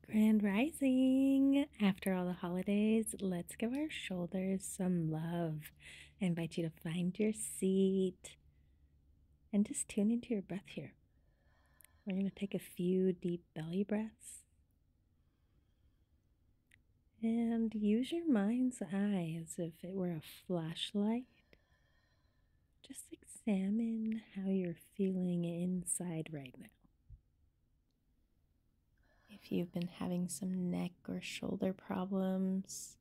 Grand Rising! After all the holidays, let's give our shoulders some love. I invite you to find your seat and just tune into your breath here. We're going to take a few deep belly breaths and use your mind's eye as if it were a flashlight. Just examine how you're feeling inside right now. If you've been having some neck or shoulder problems,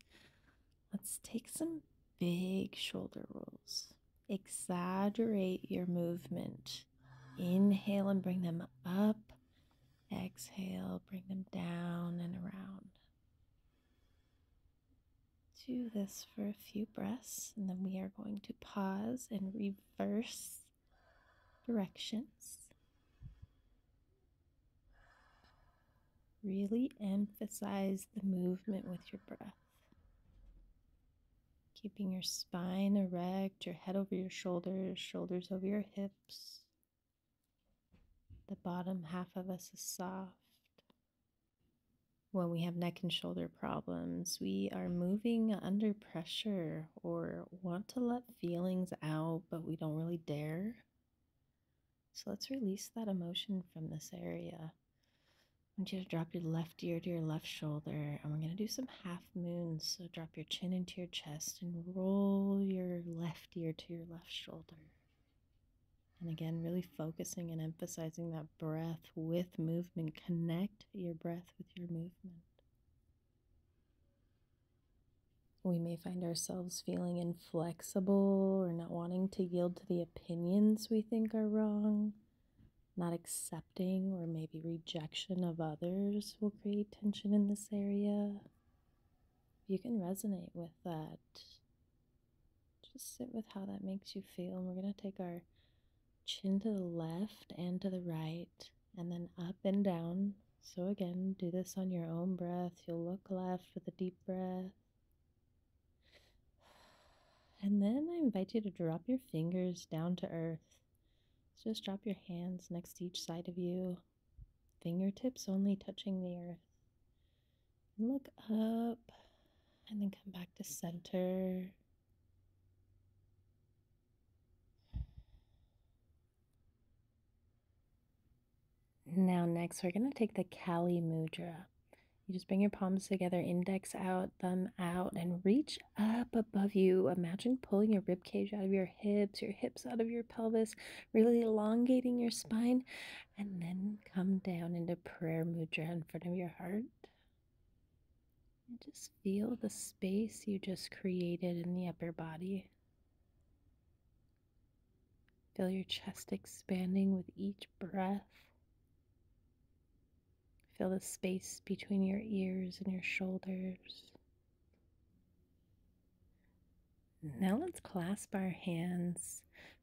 let's take some big shoulder rolls. Exaggerate your movement. Inhale and bring them up. Exhale, bring them down and around. Do this for a few breaths, and then we are going to pause and reverse directions. Really emphasize the movement with your breath. Keeping your spine erect, your head over your shoulders, shoulders over your hips. The bottom half of us is soft. When we have neck and shoulder problems, we are moving under pressure or want to let feelings out, but we don't really dare. So let's release that emotion from this area. I want you to drop your left ear to your left shoulder, and we're going to do some half moons. So drop your chin into your chest and roll your left ear to your left shoulder. And again, really focusing and emphasizing that breath with movement. Connect your breath with your movement. We may find ourselves feeling inflexible or not wanting to yield to the opinions we think are wrong. Not accepting or maybe rejection of others will create tension in this area. You can resonate with that. Just sit with how that makes you feel. And we're going to take our chin to the left and to the right, and then up and down. So again, do this on your own breath. You'll look left with a deep breath. And then I invite you to drop your fingers down to earth. So just drop your hands next to each side of you. Fingertips only touching the earth. And look up and then come back to center. Now next we're going to take the Kali Mudra. You just bring your palms together, index out, thumb out, and reach up above you. Imagine pulling your rib cage out of your hips out of your pelvis, really elongating your spine, and then come down into prayer mudra in front of your heart. And just feel the space you just created in the upper body. Feel your chest expanding with each breath. Feel the space between your ears and your shoulders. Now let's clasp our hands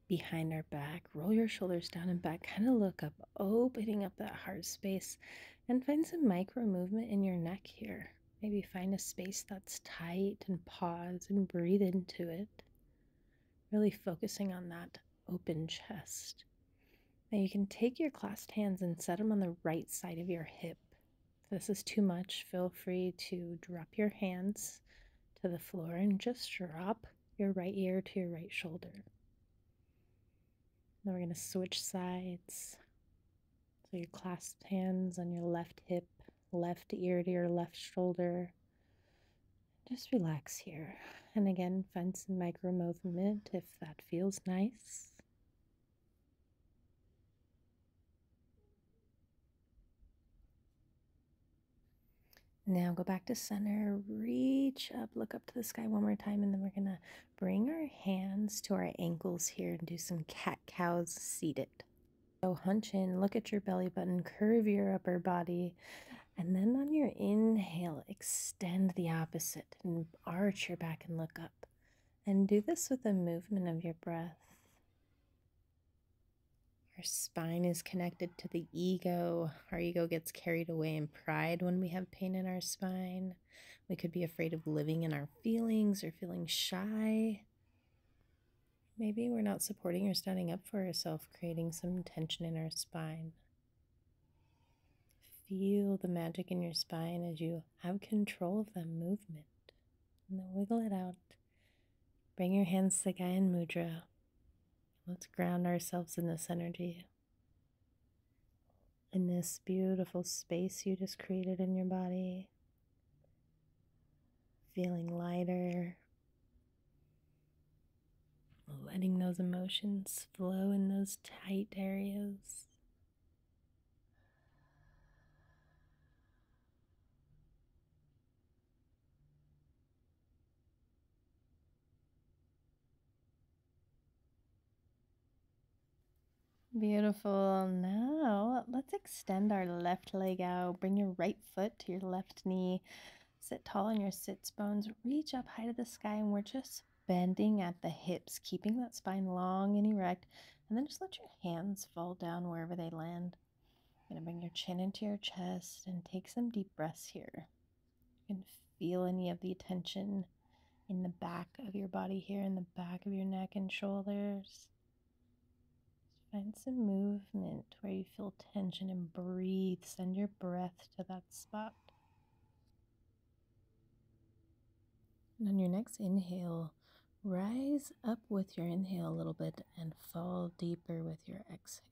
behind our back. Roll your shoulders down and back. Kind of look up, opening up that heart space, and find some micro movement in your neck here. Maybe find a space that's tight and pause and breathe into it. Really focusing on that open chest. Now you can take your clasped hands and set them on the right side of your hip. If this is too much, feel free to drop your hands to the floor and just drop your right ear to your right shoulder. Now we're going to switch sides. So your clasped hands on your left hip, left ear to your left shoulder. Just relax here. And again, find some micro movement if that feels nice. Now go back to center, reach up, look up to the sky one more time, and then we're going to bring our hands to our ankles here and do some cat-cows seated. So hunch in, look at your belly button, curve your upper body, and then on your inhale, extend the opposite and arch your back and look up. And do this with the movement of your breath. Our spine is connected to the ego. Our ego gets carried away in pride when we have pain in our spine. We could be afraid of living in our feelings or feeling shy. Maybe we're not supporting or standing up for ourselves, creating some tension in our spine. feel the magic in your spine as you have control of that movement. And then wiggle it out. Bring your hands to Gyan Mudra. Let's ground ourselves in this energy, in this beautiful space you just created in your body. Feeling lighter, letting those emotions flow in those tight areas. Beautiful. Now let's extend our left leg out. Bring your right foot to your left knee. Sit tall on your sits bones. Reach up high to the sky, and we're just bending at the hips, keeping that spine long and erect. And then just let your hands fall down wherever they land. You're going to bring your chin into your chest and take some deep breaths here. You can feel any of the tension in the back of your body here, in the back of your neck and shoulders. Find some movement where you feel tension and breathe. Send your breath to that spot. And on your next inhale, rise up with your inhale a little bit and fall deeper with your exhale.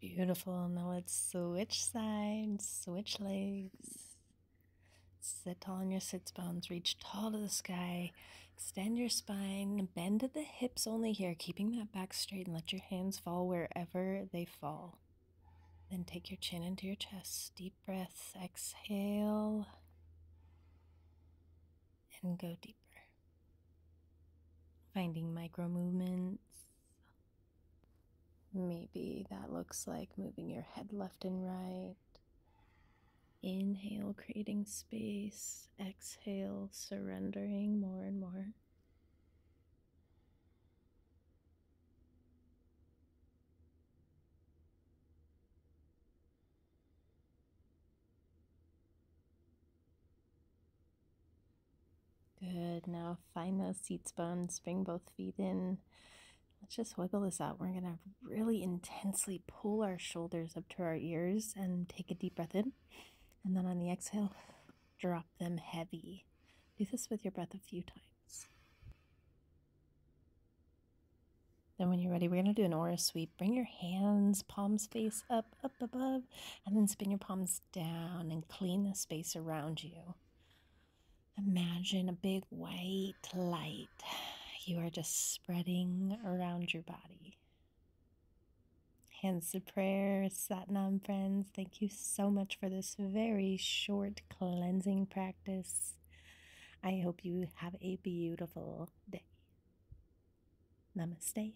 Beautiful. Now let's switch sides, switch legs. Sit tall on your sits bones, reach tall to the sky, extend your spine, bend at the hips only here, keeping that back straight, and let your hands fall wherever they fall. Then take your chin into your chest, deep breath, exhale, and go deeper. Finding micro movements. Maybe that looks like moving your head left and right. Inhale, creating space. Exhale, surrendering more and more. Good. Now find those seat bones. Bring both feet in. Let's just wiggle this out. We're going to really intensely pull our shoulders up to our ears and take a deep breath in. And then on the exhale, drop them heavy. Do this with your breath a few times. Then when you're ready, we're going to do an aura sweep. Bring your hands, palms face up, up above, and then spin your palms down and clean the space around you. Imagine a big white light you are just spreading around your body. Hands to prayer, Satnam friends. Thank you so much for this very short cleansing practice. I hope you have a beautiful day. Namaste.